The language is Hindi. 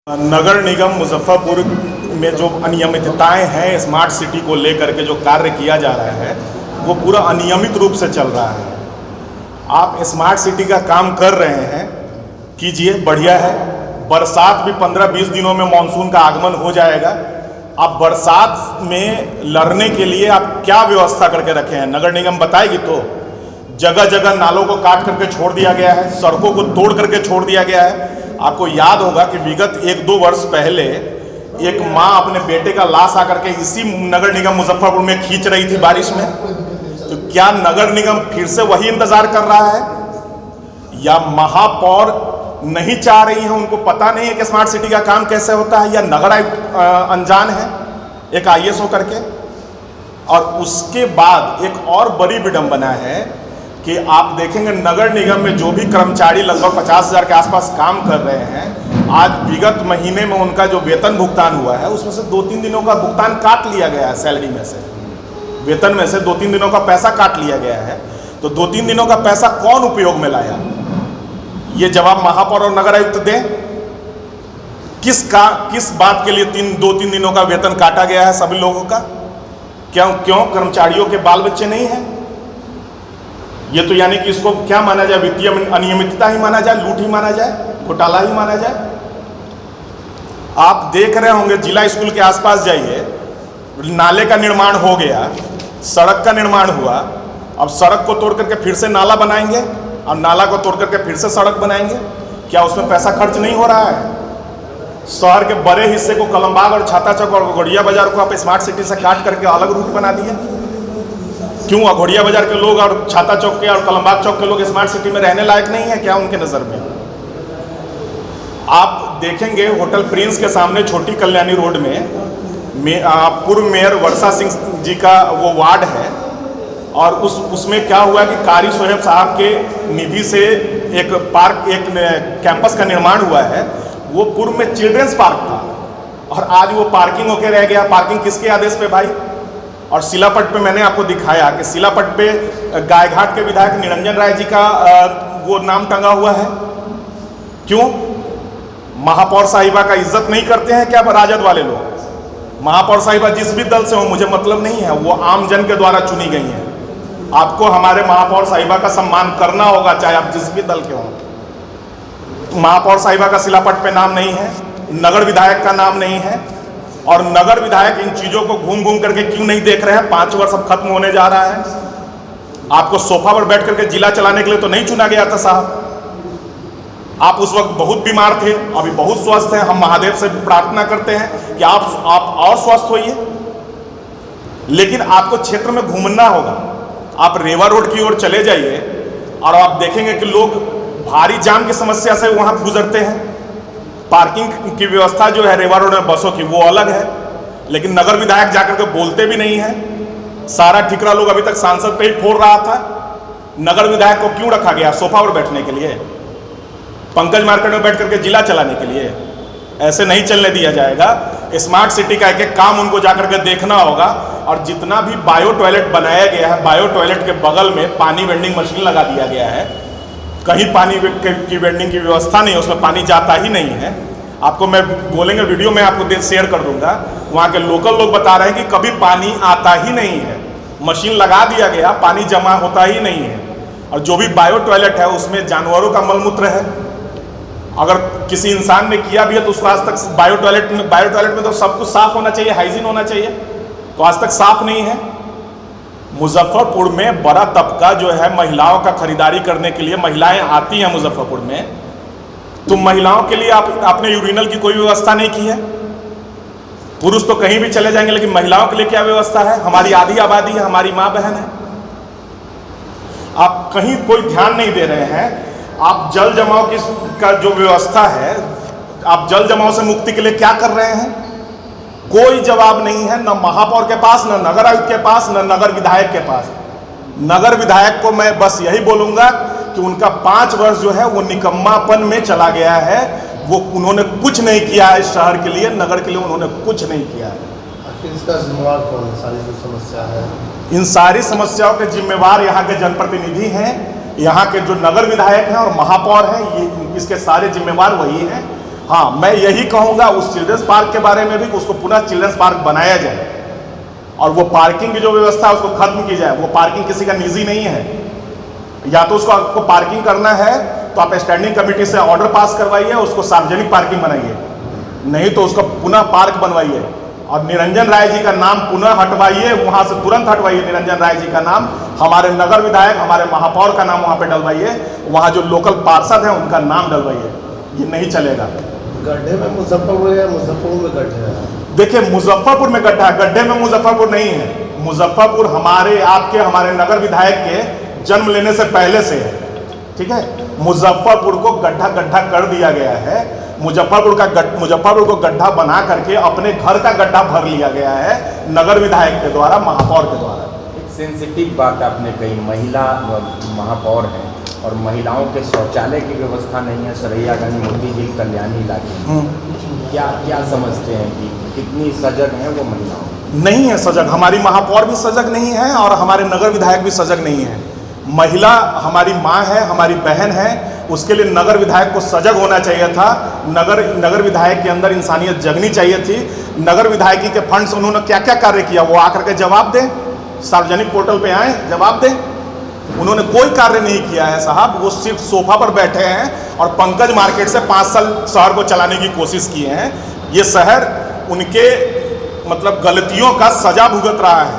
नगर निगम मुजफ्फरपुर में जो अनियमितताएं हैं स्मार्ट सिटी को लेकर के जो कार्य किया जा रहा है वो पूरा अनियमित रूप से चल रहा है। आप स्मार्ट सिटी का काम कर रहे हैं, कीजिए, बढ़िया है। बरसात भी 15-20 दिनों में मानसून का आगमन हो जाएगा। आप बरसात में लड़ने के लिए आप क्या व्यवस्था करके रखे हैं, नगर निगम बताएगी तो। जगह जगह नालों को काट करके छोड़ दिया गया है, सड़कों को तोड़ करके छोड़ दिया गया है। आपको याद होगा कि विगत 1-2 वर्ष पहले एक माँ अपने बेटे का लाश आकर के इसी नगर निगम मुजफ्फरपुर में खींच रही थी बारिश में। तो क्या नगर निगम फिर से वही इंतजार कर रहा है, या महापौर नहीं चाह रही है, उनको पता नहीं है कि स्मार्ट सिटी का काम कैसे होता है, या नगर आयुक्त अनजान है एक IAS होकर के। और उसके बाद एक और बड़ी विडंबना है कि आप देखेंगे नगर निगम में जो भी कर्मचारी लगभग 50,000 के आसपास काम कर रहे हैं, आज विगत महीने में उनका जो वेतन भुगतान हुआ है उसमें से 2-3 दिनों का भुगतान काट लिया गया है। सैलरी में से, वेतन में से 2-3 दिनों का पैसा काट लिया गया है। तो 2-3 दिनों का पैसा कौन उपयोग में लाया, ये जवाब महापौर और नगर आयुक्त दें। किस बात के लिए 2-3 दिनों का वेतन काटा गया है सभी लोगों का? क्यों कर्मचारियों के बाल बच्चे नहीं हैं? ये तो यानी कि इसको क्या माना जाए, वित्तीय अनियमितता ही माना जाए, लूट ही माना जाए, घोटाला ही माना जाए। आप देख रहे होंगे जिला स्कूल के आसपास जाइए, नाले का निर्माण हो गया, सड़क का निर्माण हुआ, अब सड़क को तोड़ करके फिर से नाला बनाएंगे और नाला को तोड़ करके फिर से सड़क बनाएंगे। क्या उसमें पैसा खर्च नहीं हो रहा है? शहर के बड़े हिस्से को कलमबाग और छाता चौक और घोड़िया बाजार को आप स्मार्ट सिटी से काट करके अलग रूट बना दिए। क्यों घोड़िया बाजार के लोग और छाता चौक के और कलमबाग चौक के लोग स्मार्ट सिटी में रहने लायक नहीं है क्या उनके नज़र में? आप देखेंगे होटल प्रिंस के सामने छोटी कल्याणी रोड में पूर्व मेयर वर्षा सिंह जी का वो वार्ड है, और उसमें क्या हुआ कि कारी सोहेब साहब के निधि से एक कैंपस का निर्माण हुआ है। वो पूर्व में चिल्ड्रंस पार्क था और आज वो पार्किंग होके रह गया। पार्किंग किसके आदेश पे भाई? और शिलापट पे मैंने आपको दिखाया कि शिलापट पे गायघाट के विधायक निरंजन राय जी का वो नाम टंगा हुआ है। क्यों? महापौर साहिबा का इज्जत नहीं करते हैं क्या राजद वाले लोग? महापौर साहिबा जिस भी दल से हो मुझे मतलब नहीं है, वो आम जन के द्वारा चुनी गई हैं। आपको हमारे महापौर साहिबा का सम्मान करना होगा, चाहे आप जिस भी दल के हों। महापौर साहिबा का शिलापट पे नाम नहीं है, नगर विधायक का नाम नहीं है, और नगर विधायक इन चीज़ों को घूम घूम करके क्यों नहीं देख रहे हैं? 5 वर्ष अब खत्म होने जा रहा है। आपको सोफा पर बैठ करके जिला चलाने के लिए तो नहीं चुना गया था साहब। आप उस वक्त बहुत बीमार थे, अभी बहुत स्वस्थ हैं। हम महादेव से प्रार्थना करते हैं कि आप और स्वस्थ होइए, लेकिन आपको क्षेत्र में घूमना होगा। आप रेवा रोड की ओर चले जाइए और आप देखेंगे कि लोग भारी जाम की समस्या से वहाँ गुजरते हैं। पार्किंग की व्यवस्था जो है रेवा रोड में बसों की वो अलग है, लेकिन नगर विधायक जाकर के बोलते भी नहीं है। सारा ठिकरा लोग अभी तक सांसद पे ही फोड़ रहा था। नगर विधायक को क्यों रखा गया? सोफा पर बैठने के लिए, पंकज मार्केट में बैठ करके जिला चलाने के लिए? ऐसे नहीं चलने दिया जाएगा। स्मार्ट सिटी का एक एक काम उनको जाकर के देखना होगा। और जितना भी बायो टॉयलेट बनाया गया है, बायो टॉयलेट के बगल में पानी वेंडिंग मशीन लगा दिया गया है। कहीं पानी की वेंडिंग की व्यवस्था नहीं है, उसमें पानी जाता ही नहीं है। आपको मैं बोलेंगे वीडियो में आपको शेयर कर दूंगा, वहाँ के लोकल लोग बता रहे हैं कि कभी पानी आता ही नहीं है। मशीन लगा दिया गया, पानी जमा होता ही नहीं है। और जो भी बायो टॉयलेट है उसमें जानवरों का मलमूत्र है। अगर किसी इंसान ने किया भी है तो उसको आज तक बायो टॉयलेट में तो सब कुछ साफ होना चाहिए, हाइजीन होना चाहिए, तो आज तक साफ नहीं है। मुजफ्फरपुर में बड़ा तबका जो है महिलाओं का खरीदारी करने के लिए महिलाएं आती हैं मुजफ्फरपुर में, तो महिलाओं के लिए आपने यूरिनल की कोई व्यवस्था नहीं की है। पुरुष तो कहीं भी चले जाएंगे, लेकिन महिलाओं के लिए क्या व्यवस्था है? हमारी आधी आबादी है, हमारी माँ बहन है। आप कहीं कोई ध्यान नहीं दे रहे हैं। आप जल जमाव का जो व्यवस्था है, आप जल जमाव से मुक्ति के लिए क्या कर रहे हैं? कोई जवाब नहीं है, न महापौर के पास, न नगर आयुक्त के पास, न नगर विधायक के पास। नगर विधायक को मैं बस यही बोलूंगा कि उनका 5 वर्ष जो है वो निकम्मापन में चला गया है। वो उन्होंने कुछ नहीं किया है इस शहर के लिए, नगर के लिए उन्होंने कुछ नहीं किया है। इसका जिम्मेवार कौन है? सारी जो समस्या है, इन सारी समस्याओं के जिम्मेवार यहाँ के जनप्रतिनिधि हैं, यहाँ के जो नगर विधायक हैं और महापौर हैं, ये इसके सारे जिम्मेवार वही हैं। हाँ, मैं यही कहूँगा उस चिल्ड्रंस पार्क के बारे में भी कि उसको पुनः चिल्ड्रंस पार्क बनाया जाए और वो पार्किंग की जो व्यवस्था है उसको खत्म की जाए। वो पार्किंग किसी का निजी नहीं है। या तो उसको आपको पार्किंग करना है तो आप स्टैंडिंग कमेटी से ऑर्डर पास करवाइए, उसको सार्वजनिक पार्किंग बनाइए, नहीं तो उसको पुनः पार्क बनवाइए। और निरंजन राय जी का नाम पुनः हटवाइए, वहाँ से तुरंत हटवाइए निरंजन राय जी का नाम। हमारे नगर विधायक, हमारे महापौर का नाम वहाँ पे डलवाइए, वहाँ जो लोकल पार्षद हैं उनका नाम डलवाइए। ये नहीं चलेगा। गड्ढे में मुजफ्फरपुर है, मुजफ्फरपुर में गड्ढे है। देखिए, मुजफ्फरपुर में गड्ढा है, गड्ढे में मुजफ्फरपुर नहीं है। मुजफ्फरपुर हमारे आपके हमारे नगर विधायक के जन्म लेने से पहले से है, ठीक है। मुजफ्फरपुर को गड्ढा गड्ढा कर दिया गया है। मुजफ्फरपुर को गड्ढा बना करके अपने घर का गड्ढा भर लिया गया है नगर विधायक के द्वारा, महापौर के द्वारा। एक सेंसिटिव बात आपने कही, महिला महापौर हैं और महिलाओं के शौचालय की व्यवस्था नहीं है सरैयागंज, मोती झील, कल्याणी इलाके में। क्या समझते हैं कि कितनी सजग हैं वो महिलाओं? नहीं है सजग। हमारी महापौर भी सजग नहीं है और हमारे नगर विधायक भी सजग नहीं है। महिला हमारी माँ है, हमारी बहन है, उसके लिए नगर विधायक को सजग होना चाहिए था। नगर विधायक के अंदर इंसानियत जगनी चाहिए थी। नगर विधायकी के फंड से उन्होंने क्या क्या कार्य किया वो आकर के जवाब दें, सार्वजनिक पोर्टल पे आए जवाब दें। उन्होंने कोई कार्य नहीं किया है साहब। वो सिर्फ सोफा पर बैठे हैं और पंकज मार्केट से 5 साल शहर को चलाने की कोशिश किए हैं। ये शहर उनके मतलब गलतियों का सजा भुगत रहा है।